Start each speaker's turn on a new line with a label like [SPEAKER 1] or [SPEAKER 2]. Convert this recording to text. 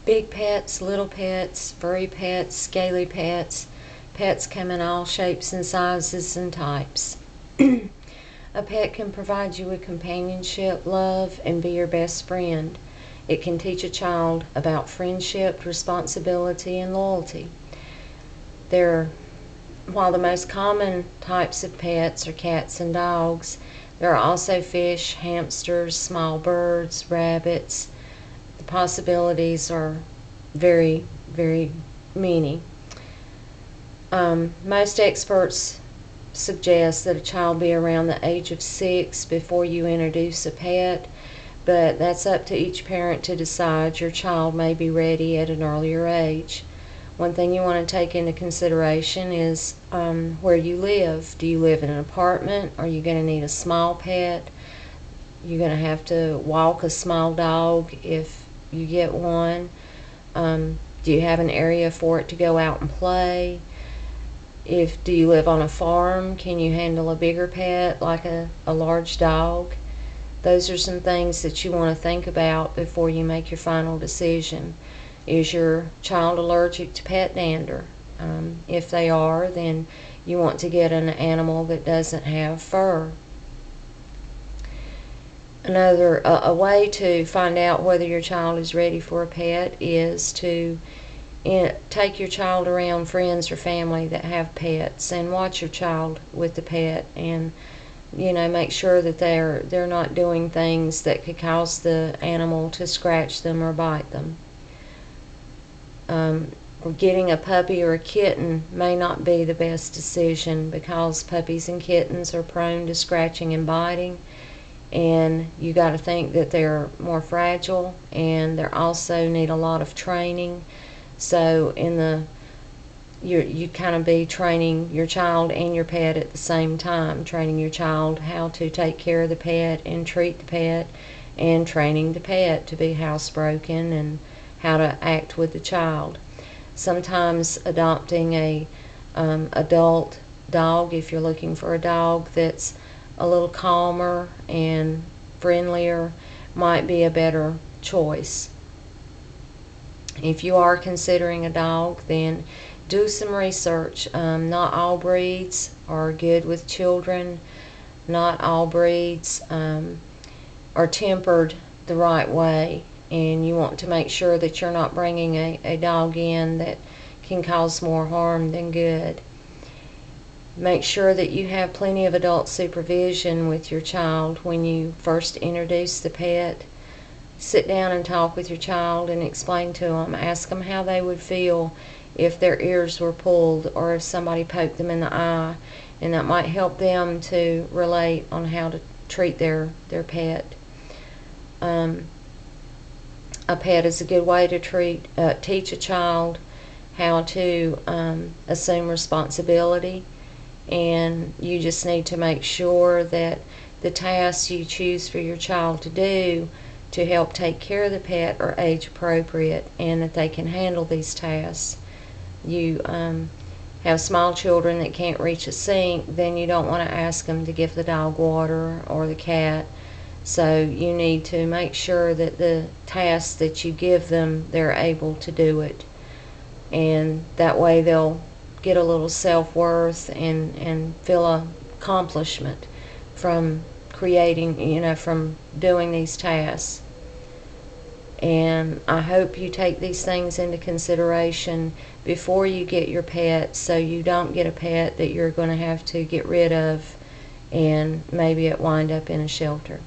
[SPEAKER 1] Big pets, little pets, furry pets, scaly pets. Pets come in all shapes and sizes and types. A pet can provide you with companionship, love, and be your best friend. It can teach a child about friendship, responsibility, and loyalty. While the most common types of pets are cats and dogs, there are also fish, hamsters, small birds, rabbits. The possibilities are very, very many. Most experts suggest that a child be around the age of 6 before you introduce a pet, but that's up to each parent to decide. Your child may be ready at an earlier age. One thing you want to take into consideration is where you live. Do you live in an apartment? Are you going to need a small pet? You're going to have to walk a small dog if you get one. Do you have an area for it to go out and play? Do you live on a farm? Can you handle a bigger pet like a large dog? Those are some things that you want to think about before you make your final decision. Is your child allergic to pet dander? If they are, then you want to get an animal that doesn't have fur. A way to find out whether your child is ready for a pet is to take your child around friends or family that have pets and watch your child with the pet, and make sure that they're not doing things that could cause the animal to scratch them or bite them. Getting a puppy or a kitten may not be the best decision, because puppies and kittens are prone to scratching and biting, and you got to think that they're more fragile, and they also need a lot of training. So you kind of be training your child and your pet at the same time, training your child how to take care of the pet and treat the pet, and training the pet to be housebroken and how to act with the child. Sometimes adopting a adult dog, if you're looking for a dog that's a little calmer and friendlier, might be a better choice. If you are considering a dog, then do some research. Not all breeds are good with children. Not all breeds are tempered the right way, and you want to make sure that you're not bringing a dog in that can cause more harm than good. Make sure that you have plenty of adult supervision with your child when you first introduce the pet. Sit down and talk with your child and explain to them. Ask them how they would feel if their ears were pulled or if somebody poked them in the eye, and that might help them to relate on how to treat their pet. A pet is a good way to teach a child how to assume responsibility, and you just need to make sure that the tasks you choose for your child to do to help take care of the pet are age appropriate, and that they can handle these tasks. You have small children that can't reach a sink, then you don't want to ask them to give the dog water or the cat. So you need to make sure that the tasks that you give them, they're able to do it, and that way they'll get a little self-worth and feel accomplishment from creating, from doing these tasks. And I hope you take these things into consideration before you get your pet, so you don't get a pet that you're going to have to get rid of and maybe it wind up in a shelter.